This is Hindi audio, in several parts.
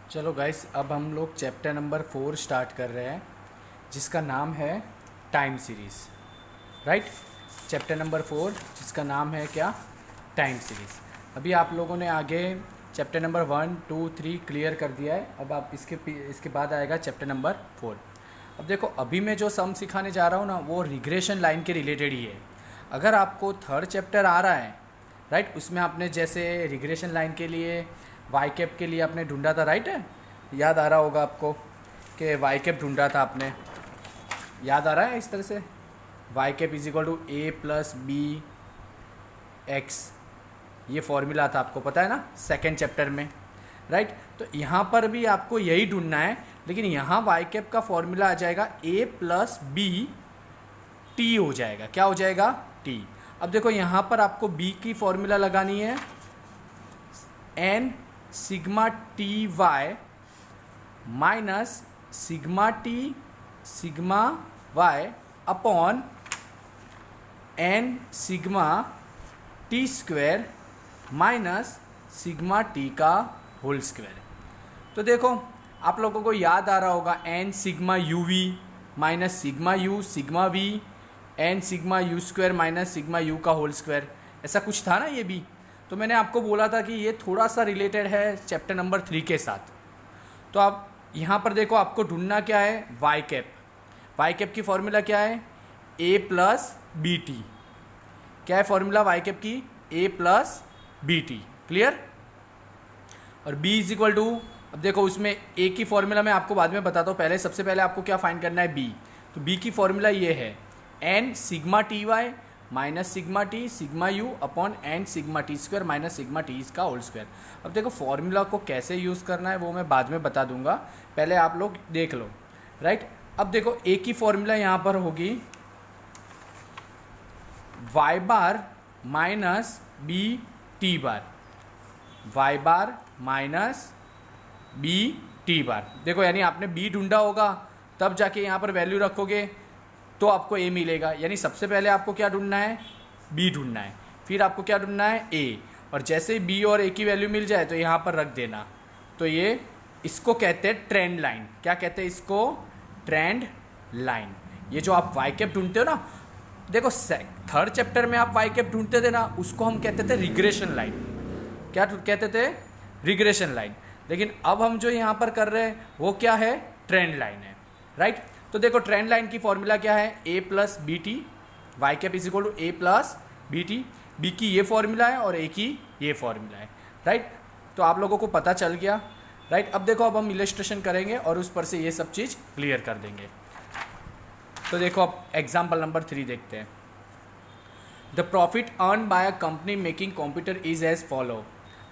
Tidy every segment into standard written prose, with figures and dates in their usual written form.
चलो गाइस, अब हम लोग चैप्टर नंबर 4 स्टार्ट कर रहे हैं, जिसका नाम है time series. Right, chapter number 4 जिसका नाम है क्या, टाइम सीरीज़। अभी आप लोगों ने आगे चैप्टर नंबर 1, 2, 3 क्लियर कर दिया है। अब आप इसके बाद आएगा चैप्टर नंबर 4। अब देखो, अभी मैं जो सम सिखाने जा रहा हूँ ना, वो रिग्रेशन लाइन के रिलेटेड ही है। अगर आपको थर्ड चैप्टर आ रहा है, राइट, उसमें आपने जैसे रिग्रेशन लाइन के लिए वाई कैप के लिए आपने ढूंढा था, राइट है, याद आ रहा होगा आपको कि वाई कैप ढूंढा था आपने, याद आ रहा है इस तरह से, Y cap is equal to A plus B X, ये फॉर्मूला था, आपको पता है ना, सेकेंड चैप्टर में। राइट, तो यहाँ पर भी आपको यही ढूंढना है, लेकिन यहाँ वाई कैप का फॉर्मूला आ जाएगा ए प्लस बी टी हो जाएगा। क्या हो जाएगा? टी। अब देखो, यहाँ पर आपको बी की फॉर्मूला लगानी है, N sigma T Y minus sigma T sigma Y upon N sigma T square minus sigma T का होल स्क्वायर। तो देखो, आप लोगों को याद आ रहा होगा, N sigma U V minus sigma U sigma V N sigma U square minus sigma U का होल स्क्वायर, ऐसा कुछ था ना ये भी। तो मैंने आपको बोला था कि ये थोड़ा सा रिलेटेड है चैप्टर नंबर 3 के साथ। तो आप यहाँ पर देखो, आपको ढूंढना क्या है, वाई कैप। वाई कैप की फॉर्मूला क्या है? A plus B T. क्या है फॉर्मूला वाई कैप की? ए प्लस बी टी। क्लियर? और बी इज इक्वल टू, अब देखो उसमें ए की फॉर्मूला मैं आपको बाद में बताता हूँ, पहले सबसे पहले आपको क्या फाइंड करना है, बी। तो बी की फॉर्मूला ये है, N sigma T Y minus sigma T sigma U upon N sigma T square minus sigma T का होल स्क्वायर। अब देखो, फॉर्मूला को कैसे यूज़ करना है वो मैं बाद में बता दूंगा, पहले आप लोग देख लो। राइट, अब देखो, ए की फॉर्मूला यहाँ पर होगी Y bar minus B T bar, Y bar minus B T bar. देखो, यानी आपने बी ढूंढा होगा, तब जाके यहाँ पर वैल्यू रखोगे तो आपको ए मिलेगा। यानी सबसे पहले आपको क्या ढूंढना है, बी ढूंढना है, फिर आपको क्या ढूंढना है, ए। और जैसे ही बी और ए की वैल्यू मिल जाए तो यहाँ पर रख देना। तो ये, इसको कहते हैं ट्रेंड लाइन। क्या कहते हैं इसको? Trend line. ये जो आप वाई कैप ढूंढते हो ना, देखो थर्ड चैप्टर में आप वाई कैप ढूंढते थे ना, उसको हम कहते थे रिग्रेशन लाइन। क्या कहते थे? Regression line. लेकिन अब हम जो यहाँ पर कर रहे हैं वो क्या है, ट्रेंड लाइन है। राइट, तो देखो, ट्रेंड लाइन की फॉर्मूला क्या है, A plus B T, Y cap is equal to A plus B T. B की ये फॉर्मूला है और ए की ये फॉर्मूला है। राइट, तो आप लोगों को पता चल गया। राइट, अब देखो, अब हम इलस्ट्रेशन करेंगे और उस पर से ये सब चीज़ क्लियर कर देंगे। तो देखो, अब एग्जाम्पल नंबर 3 देखते हैं। The profit earn by a company making computer is as follow.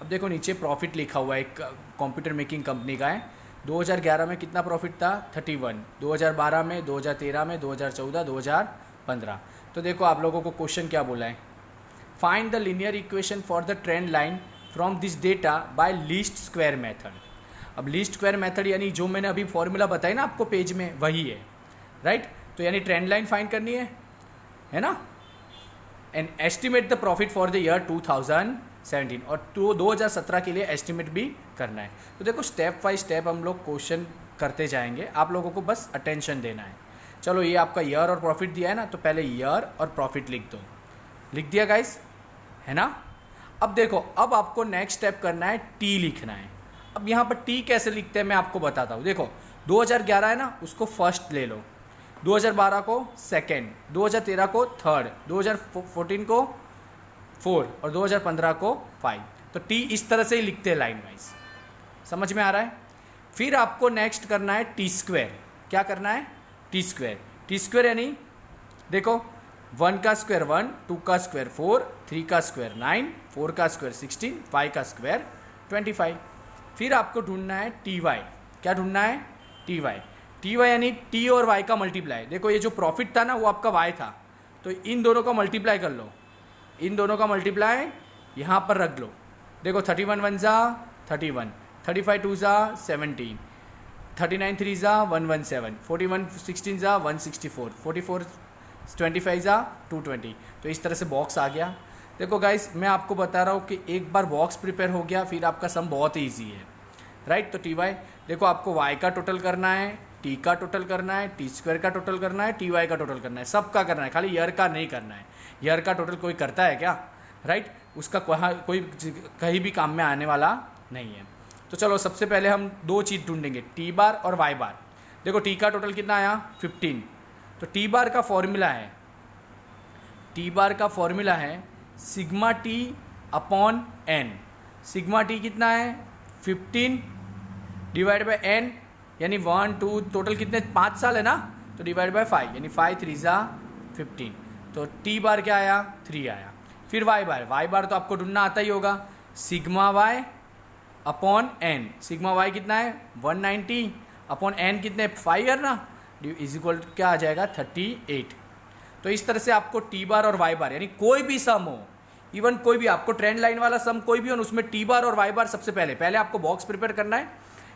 अब देखो, नीचे प्रॉफिट लिखा हुआ है, एक कंप्यूटर मेकिंग कंपनी का है। 2011 में कितना प्रॉफिट था? 31। 2012 में, 2013 में, 2014, 2015। तो देखो, आप लोगों को क्वेश्चन क्या बोला है, find the linear equation for the trend line from this data bye least square method. अब लीस्ट स्क्वायर मेथड यानी जो मैंने अभी फॉर्मूला बताई ना आपको पेज में, वही है। राइट, तो यानी ट्रेंड लाइन फाइंड करनी है ना, and estimate the profit for the year 2017, और 2017 के लिए एस्टिमेट भी करना है। तो देखो, स्टेप बाय स्टेप हम लोग क्वेश्चन करते जाएंगे, आप लोगों को बस अटेंशन देना है। चलो, ये आपका ईयर और प्रॉफिट दिया है ना, तो पहले ईयर और प्रॉफिट लिख दो। लिख दिया गाइस, है ना? अब देखो, अब आपको नेक्स्ट स्टेप करना है, टी लिखना है। अब यहाँ पर टी कैसे लिखते हैं मैं आपको बताता हूँ। देखो, 2011 है ना, उसको फर्स्ट ले लो, 2012 को सेकेंड, 2013 को थर्ड, 2014 को 4 और 2015 को 5। तो टी इस तरह से ही लिखते हैं लाइन वाइज। समझ में आ रहा है? फिर आपको नेक्स्ट करना है टी स्क्वायर। क्या करना है? T square. टी स्क्वायर यानी देखो, 1 का स्क्वायर 1, 2 का स्क्वायर 4, 3 का स्क्वायर 9, 4 का स्क्वायर 16, 5 का स्क्वायर 25। फिर आपको ढूंढना है टी वाई। क्या ढूंढना है? T Y. टी वाई यानी टी और वाई का मल्टीप्लाई। देखो, ये जो प्रॉफिट था ना, वो आपका वाई था, तो इन दोनों का मल्टीप्लाई कर लो, इन दोनों का मल्टीप्लाई यहाँ पर रख लो। देखो, 31 1 जा 31, 35 2 जा 17, 39 3 जा 117, 41 16 जा 164, 44 25 जा 220। तो इस तरह से बॉक्स आ गया। देखो गाइस, मैं आपको बता रहा हूँ कि एक बार बॉक्स प्रिपेयर हो गया, फिर आपका सम बहुत ईजी है। राइट। तो टी वाई देखो आपको वाई का टोटल करना है, टी का टोटल करना है, टी स्क्वायर का टोटल करना है, टी वाई का टोटल करना है, सबका करना है, खाली ईयर का नहीं करना है। ईयर का टोटल कोई करता है क्या, राइट। उसका कोई कहीं भी काम में आने वाला नहीं है। तो चलो सबसे पहले हम दो चीज़ ढूंढेंगे, टी बार और वाई बार। देखो टी का टोटल कितना आया 15, तो टी बार का फॉर्मूला है, टी बार का फॉर्मूला है sigma T upon N. Sigma T कितना है 15 डिवाइड बाय एन, यानी 1 2 टोटल कितने 5 साल है ना, तो डिवाइड बाय 5 यानी 5 3 जा 15। तो टी बार क्या आया 3 आया। फिर वाई बार, वाई बार तो आपको ढूंढना आता ही होगा, sigma Y upon N. Sigma Y कितना है 190 अपॉन एन कितने 5 है ना, इज इक्वल क्या आ जाएगा 38। तो इस तरह से आपको टी बार और वाई बार यानी कोई भी सम हो, इवन कोई भी आपको ट्रेंड लाइन वाला सम कोई भी हो, उसमें टी बार और वाई बार सबसे पहले आपको बॉक्स प्रिपेयर करना है।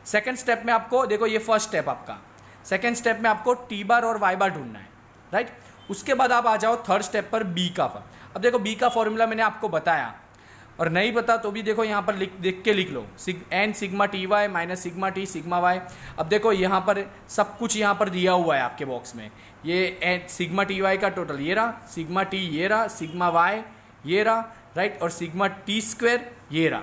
सेकंड स्टेप में आपको देखो ये फर्स्ट स्टेप आपका, सेकंड स्टेप में आपको टी बार और वाई बार ढूंढना है, राइट। उसके बाद आप आ जाओ थर्ड स्टेप पर बी का। अब देखो बी का फॉर्मूला मैंने आपको बताया, और नहीं पता तो भी देखो यहाँ पर देख के लिख लो, N sigma T Y minus sigma T sigma Y. अब देखो यहाँ पर सब कुछ यहाँ पर दिया हुआ है आपके बॉक्स में, ये एन सिग्मा टी वाई का टोटल ये रहा, सिग्मा टी ये रहा, सिग्मा वाई ये रहा, राइट, और सिग्मा टी स्क्वायर ये रहा।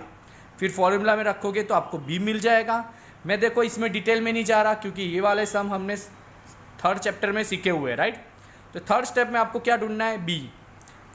फिर फॉर्मूला में रखोगे तो आपको बी मिल जाएगा। मैं देखो इसमें डिटेल में नहीं जा रहा क्योंकि ये वाले सम हमने थर्ड चैप्टर में सीखे हुए हैं, राइट। तो थर्ड स्टेप में आपको क्या ढूंढना है बी।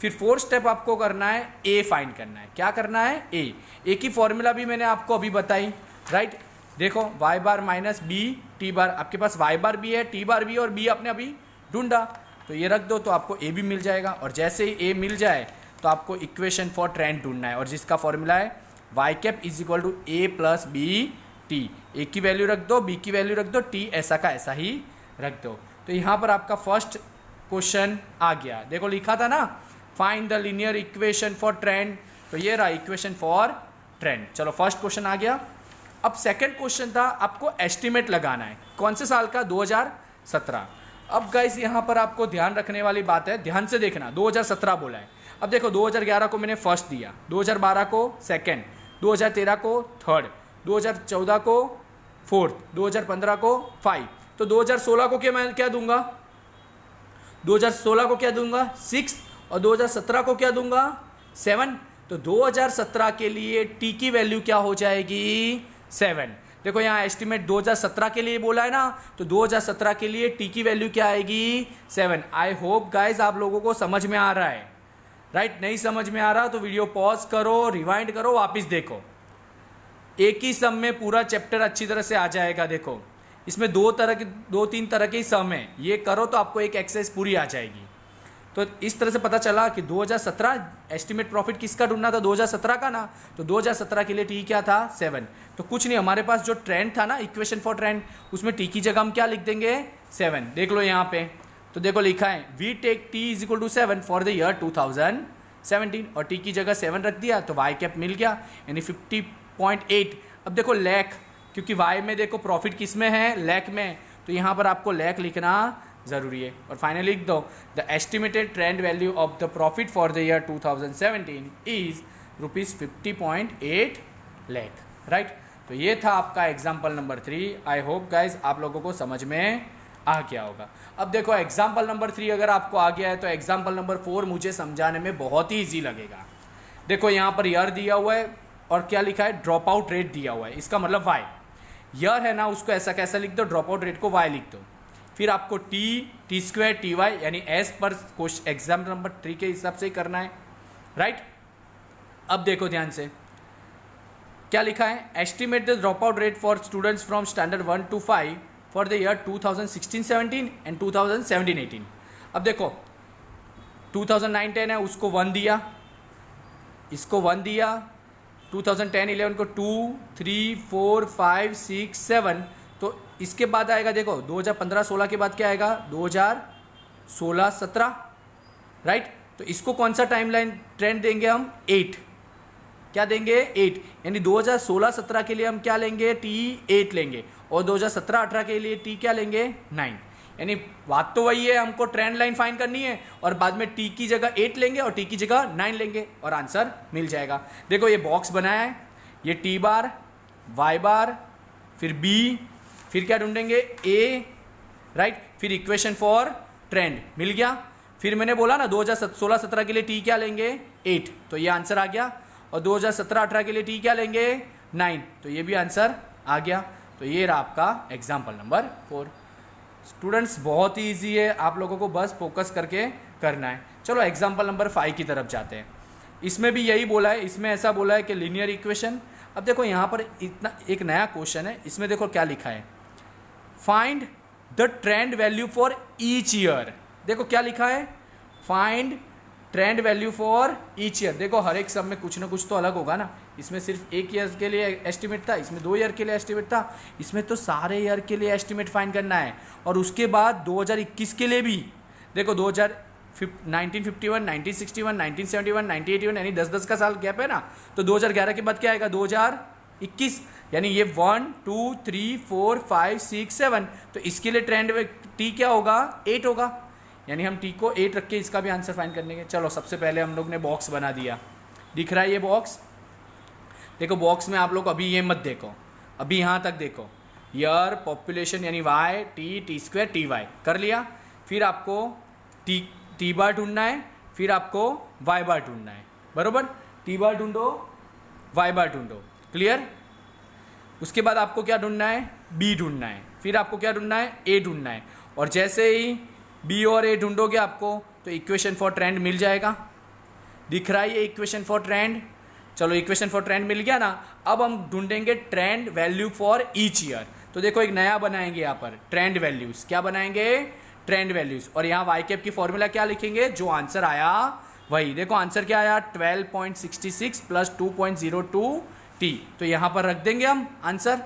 फिर फोर्थ स्टेप आपको करना है ए फाइंड करना है। क्या करना है ए की फॉर्मूला भी मैंने आपको अभी बताई, राइट। देखो Y bar minus B T बार, आपके पास वाई बार भी है टी बार भी और बी आपने अभी ढूंढा, तो ये रख दो तो आपको ए भी मिल जाएगा। और जैसे ही ए मिल जाए तो आपको इक्वेशन फॉर ट्रेंड ढूंढना है, और जिसका फॉर्मूला है Y cap is equal to A plus B T. A की वैल्यू रख दो, बी की वैल्यू रख दो, टी ऐसा का ऐसा ही रख दो। तो यहाँ पर आपका फर्स्ट क्वेश्चन आ गया। देखो लिखा था ना find the linear equation for trend, तो ये रहा इक्वेशन फॉर ट्रेंड। चलो फर्स्ट क्वेश्चन आ गया। अब सेकंड क्वेश्चन था आपको एस्टिमेट लगाना है, कौन से साल का 2017। अब गाइस यहाँ पर आपको ध्यान रखने वाली बात है, ध्यान से देखना, 2017 बोला है। अब देखो 2011 को मैंने फर्स्ट दिया, 2012 को सेकंड, 2013 को थर्ड, 2014 को फोर्थ, 2015 को 5, तो 2016 को मैं क्या दूंगा 2016 को क्या दूंगा 6, और 2017 को क्या दूंगा 7। तो 2017 के लिए टी की वैल्यू क्या हो जाएगी 7। देखो यहाँ एस्टिमेट 2017 के लिए बोला है ना, तो 2017 के लिए टी की वैल्यू क्या आएगी 7। आई होप गाइज आप लोगों को समझ में आ रहा है, राइट। नहीं समझ में आ रहा तो वीडियो पॉज करो, रिवाइंड करो, वापस देखो। एक ही सम में पूरा चैप्टर अच्छी तरह से आ जाएगा। देखो इसमें दो तीन तरह के सम है, ये करो तो आपको एक एक्सरसाइज पूरी आ जाएगी। तो इस तरह से पता चला कि 2017 एस्टिमेट प्रॉफिट किसका ढूंढना था 2017 का ना, तो 2017 के लिए टी क्या था 7। तो कुछ नहीं, हमारे पास जो ट्रेंड था ना इक्वेशन फॉर ट्रेंड, उसमें टी की जगह हम क्या लिख देंगे 7। देख लो यहाँ पे, तो देखो लिखा है we take T is equal to 7 for the year 2017, और टी की जगह 7 रख दिया तो वाई कैप मिल गया यानी 50.8। अब देखो लैख, क्योंकि वाई में देखो प्रॉफिट किस में है लैख में, तो यहाँ पर आपको लैख लिखना ज़रूरी है। और फाइनली लिख दो the estimated trend value of the profit for the year 2017 is ₹50.8 lakh, right. तो ये था आपका example number 3। I hope guys आप लोगों को समझ में आ गया होगा। अब देखो एग्जाम्पल नंबर 3 अगर आपको आ गया है तो एग्जाम्पल नंबर 4 मुझे समझाने में बहुत ही ईजी लगेगा। देखो यहाँ पर ईयर दिया हुआ है और क्या लिखा है ड्रॉप आउट रेट दिया हुआ है, इसका मतलब वाई। ईयर है ना उसको ऐसा कैसा लिख दो, ड्रॉप आउट रेट को वाई लिख दो। फिर आपको टी स्क्वायर टी वाई यानी एस पर एग्जाम नंबर 3 के हिसाब से ही करना है, राइट। अब देखो ध्यान से क्या लिखा है, estimate the drop out rate for students from standard 1 to 5 for the year 2016-17 and 2017-18। अब देखो 2009-10 है उसको 1 दिया, इसको 1 दिया, 2010-11 को 2, 3, 4, 5, 6, 7। तो इसके बाद आएगा देखो 2015-16 के बाद क्या आएगा 2016-17, राइट। तो इसको कौन सा टाइमलाइन ट्रेंड देंगे हम 8, क्या देंगे 8, यानी 2016-17 के लिए हम क्या लेंगे टी 8 लेंगे, और 2017-18 के लिए टी क्या लेंगे 9। यानी बात तो वही है, हमको ट्रेंड लाइन फाइंड करनी है और बाद में टी की जगह 8 लेंगे और टी की जगह 9 लेंगे और आंसर मिल जाएगा। देखो ये बॉक्स बनाया है, ये टी बार वाई बार फिर बी, फिर क्या ढूंढेंगे ए, राइट, फिर इक्वेशन फॉर ट्रेंड मिल गया। फिर मैंने बोला ना 2016-17 के लिए टी क्या लेंगे 8, तो ये आंसर आ गया। और 2017-18 के लिए टी क्या लेंगे 9, तो ये भी आंसर आ गया। तो ये रहा आपका एग्जाम्पल नंबर 4। स्टूडेंट्स बहुत ही ईजी है, आप लोगों को बस फोकस करके करना है। चलो एग्जाम्पल नंबर 5 की तरफ जाते हैं। इसमें भी यही बोला है, इसमें ऐसा बोला है कि लीनियर इक्वेशन। अब देखो यहाँ पर इतना एक नया क्वेश्चन है, इसमें देखो क्या लिखा है, find the trend value for each year. देखो क्या लिखा है, find trend value for each year. देखो हर एक सब में कुछ ना कुछ तो अलग होगा ना, इसमें सिर्फ एक ईयर के लिए एस्टिमेट था, इसमें 2 ईयर के लिए एस्टिमेट था, इसमें तो सारे ईयर के लिए एस्टिमेट फाइंड करना है। और उसके बाद 2021 के लिए भी देखो 1951, 1961, 1971, 1981 यानी 10-10 का साल गैप है ना, तो 2011 के बाद क्या आएगा 2021, यानी ये 1 2 3 4 5 6 7, तो इसके लिए ट्रेंड टी क्या होगा 8 होगा, यानी हम टी को 8 रख के इसका भी आंसर फाइंड करने के। चलो सबसे पहले हम लोग ने बॉक्स बना दिया, दिख रहा है ये बॉक्स। देखो बॉक्स में आप लोग अभी ये मत देखो, अभी यहाँ तक देखो, ईयर, पॉपुलेशन यानी Y, T square, T Y कर लिया। फिर आपको टी बार ढूंढना है, फिर आपको वाई बार ढूंढना है, बरोबर। टी बार ढूंढो, वाई बार ढूंढो, क्लियर। उसके बाद आपको क्या ढूंढना है, बी ढूंढना है, फिर आपको क्या ढूंढना है, ए ढूंढना है। और जैसे ही बी और ए ढूंढोगे आपको तो इक्वेशन फॉर ट्रेंड मिल जाएगा। दिख रहा है ये इक्वेशन फॉर ट्रेंड। चलो इक्वेशन फॉर ट्रेंड मिल गया ना, अब हम ढूंढेंगे trend value for each year. तो देखो एक नया बनाएंगे यहाँ पर, ट्रेंड वैल्यूज। क्या बनाएंगे, ट्रेंड वैल्यूज। और यहाँ वाई कैप की फॉर्मूला क्या लिखेंगे, जो आंसर आया वही। देखो आंसर क्या आया 12.66 प्लस 2.02 टी, तो यहाँ पर रख देंगे हम आंसर,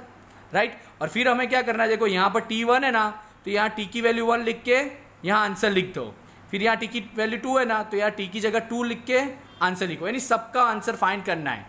राइट। और फिर हमें क्या करना है, देखो यहाँ पर T1 है ना, तो यहाँ टी की वैल्यू 1 लिख के यहाँ आंसर लिख दो। फिर यहाँ टी की वैल्यू 2 है ना, तो यहाँ टी की जगह 2 लिख के आंसर लिखो, यानी सबका आंसर फाइंड करना है।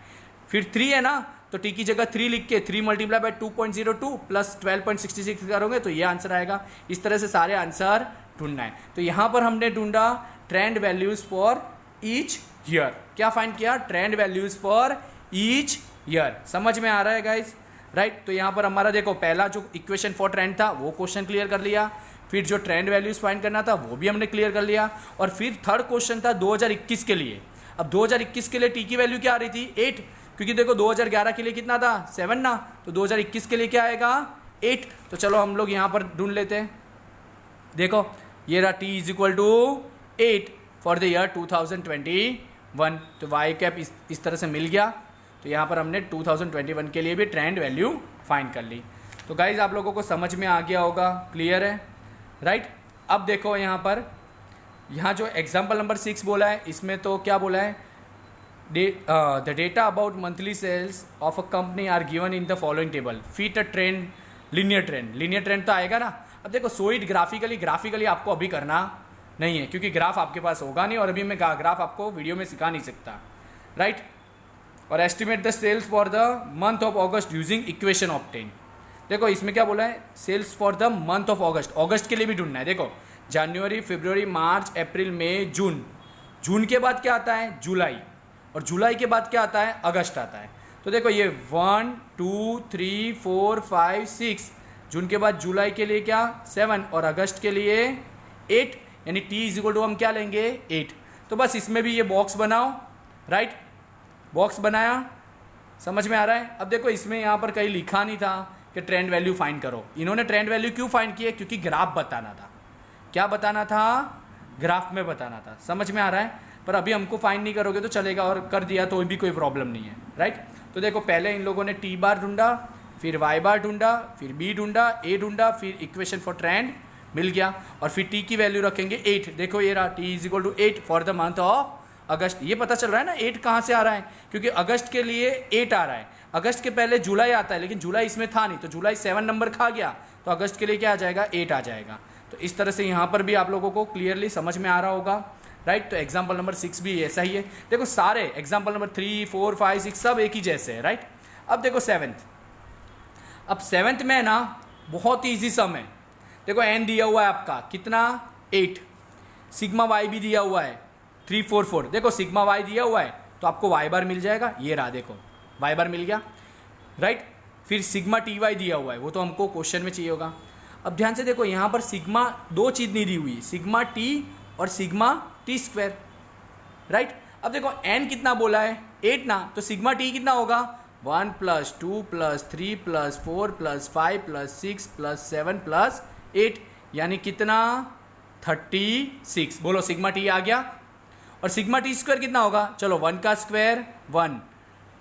फिर 3 है ना, तो टी की जगह 3 लिख के 3 मल्टीप्लाई बाय 2.02 प्लस 12.66 करोगे तो ये आंसर आएगा। इस तरह से सारे आंसर ढूंढना है। तो यहाँ पर हमने ढूंढा trend values for each year. क्या फाइंड किया, trend values for each year. समझ में आ रहा है गाइस, राइट। तो यहाँ पर हमारा देखो पहला जो इक्वेशन फॉर ट्रेंड था वो क्वेश्चन क्लियर कर लिया, फिर जो ट्रेंड वैल्यूज फाइंड करना था वो भी हमने क्लियर कर लिया। और फिर थर्ड क्वेश्चन था 2021 के लिए। अब 2021 के लिए टी की वैल्यू क्या आ रही थी 8, क्योंकि देखो 2011 के लिए कितना था 7 ना, तो 2021 के लिए क्या आएगा 8। तो चलो हम लोग यहाँ पर ढूंढ लेते हैं। देखो ये रहा T is equal to 8 for the year 2021। तो वाई कैप इस तरह से मिल गया। तो यहाँ पर हमने 2021 के लिए भी ट्रेंड वैल्यू फाइंड कर ली। तो गाइज आप लोगों को समझ में आ गया होगा, क्लियर है, राइट। अब देखो यहाँ पर, यहाँ जो एग्जाम्पल नंबर 6 बोला है, इसमें तो क्या बोला है, the data about monthly sales of a company are given in the following table, fit a trend, linear trend. Linear trend तो आएगा ना। अब देखो सो इट ग्राफिकली आपको अभी करना नहीं है, क्योंकि ग्राफ आपके पास होगा नहीं, और अभी मैं ग्राफ आपको वीडियो में सिखा नहीं सकता, राइट। और estimate the sales for the month of August using equation obtain. देखो इसमें क्या बोला है, sales for the month of August, August के लिए भी ढूंढना है। देखो जनवरी, फरवरी, मार्च, अप्रैल, मई, जून। जून के बाद क्या आता है जुलाई, और जुलाई के बाद क्या आता है अगस्त आता है। तो देखो ये 1 2 3 4 5 6, जून के बाद जुलाई के लिए क्या 7, और अगस्त के लिए 8, यानी टी इज इक्वल टू हम क्या लेंगे 8। तो बस इसमें भी ये बॉक्स बनाओ, राइट। बॉक्स बनाया, समझ में आ रहा है। अब देखो इसमें यहाँ पर कहीं लिखा नहीं था कि ट्रेंड वैल्यू फाइंड करो। इन्होंने ट्रेंड वैल्यू क्यों फाइंड किया, क्योंकि ग्राफ बताना था। क्या बताना था, ग्राफ में बताना था, समझ में आ रहा है। पर अभी हमको फाइंड नहीं करोगे तो चलेगा, और कर दिया तो भी कोई प्रॉब्लम नहीं है, राइट। तो देखो पहले इन लोगों ने टी बार ढूंढा, फिर वाई बार ढूंढा, फिर बी ढूंढा, ए ढूंढा, फिर इक्वेशन फॉर ट्रेंड मिल गया। और फिर टी की वैल्यू रखेंगे 8। देखो ये रहा T is equal to 8 for the month of August. ये पता चल रहा है ना 8 कहाँ से आ रहा है, क्योंकि अगस्त के लिए 8 आ रहा है। अगस्त के पहले जुलाई आता है, लेकिन जुलाई इसमें था नहीं, तो जुलाई 7 नंबर खा गया, तो अगस्त के लिए क्या आ जाएगा 8 आ जाएगा। तो इस तरह से यहाँ पर भी आप लोगों को क्लियरली समझ में आ रहा होगा, राइट। तो एग्जाम्पल नंबर 6 भी ऐसा ही है। देखो सारे एग्जाम्पल नंबर 3 4 5 6 सब एक ही जैसे है, राइट। अब देखो 7th। अब 7th में ना बहुत ईजी सम है। देखो एन दिया हुआ है आपका कितना 8, सिग्मा वाई भी दिया हुआ है 344। देखो सिग्मा वाई दिया हुआ है तो आपको वाई बार मिल जाएगा, ये रहा देखो वाई बार मिल गया, राइट। फिर सिग्मा टी वाई दिया हुआ है, वो तो हमको क्वेश्चन में चाहिए होगा। अब ध्यान से देखो यहाँ पर सिग्मा दो चीज़ नहीं दी हुई, सिग्मा टी और सिग्मा टी स्क्वायर, राइट। अब देखो n कितना बोला है 8 ना, तो सिग्मा टी कितना होगा 1 + 2 + 3 + 4 + 5 + 6 + 7 + 8, यानी कितना 36। बोलो सिग्मा टी आ गया। और सिग्मा टी स्क्वायर कितना होगा, चलो 1 का स्क्वायर 1,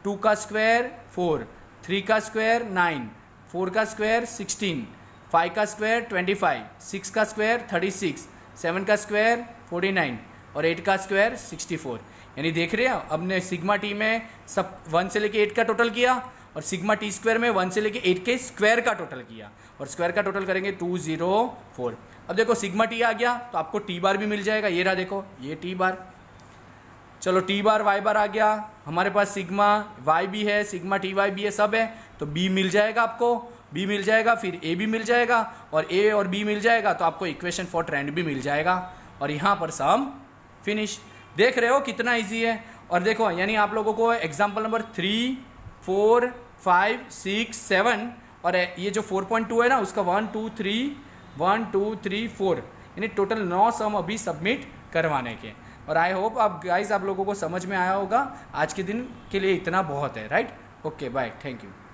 2 का स्क्वायर 4, 3 का स्क्वायर 9, 4 का स्क्वायर 16, 5 का स्क्वायर 25, 6 का स्क्वायर 36, 7 का स्क्वायर 49 और 8 का स्क्वायर 64। यानी देख रहे हैं हमने सिग्मा टी में सब 1 से लेके 8 का टोटल किया और सिग्मा टी स्क्वायर में 1 से लेके 8 के स्क्वायर का टोटल किया, और स्क्वायर का टोटल करेंगे 204। अब देखो सिग्मा टी आ गया तो आपको टी बार भी मिल जाएगा, ये रहा देखो ये टी बार। चलो टी बार वाई बार आ गया, हमारे पास सिग्मा वाई भी है, सिग्मा टी वाई भी है, सब है, तो बी मिल जाएगा आपको, बी मिल जाएगा, फिर ए भी मिल जाएगा, और ए और बी मिल जाएगा तो आपको इक्वेशन फॉर ट्रेंड भी मिल जाएगा, और यहाँ पर सम फिनिश। देख रहे हो कितना इजी है। और देखो यानी आप लोगों को एग्जाम्पल नंबर 3, 4, 5, 6, 7 और ये जो 4.2 है ना उसका 1, 2, 3, 4 यानी टोटल 9 सम अभी सबमिट करवाने के। और आई होप आप गाइस आप लोगों को समझ में आया होगा। आज के दिन के लिए इतना बहुत है, right. Okay bye, thank you.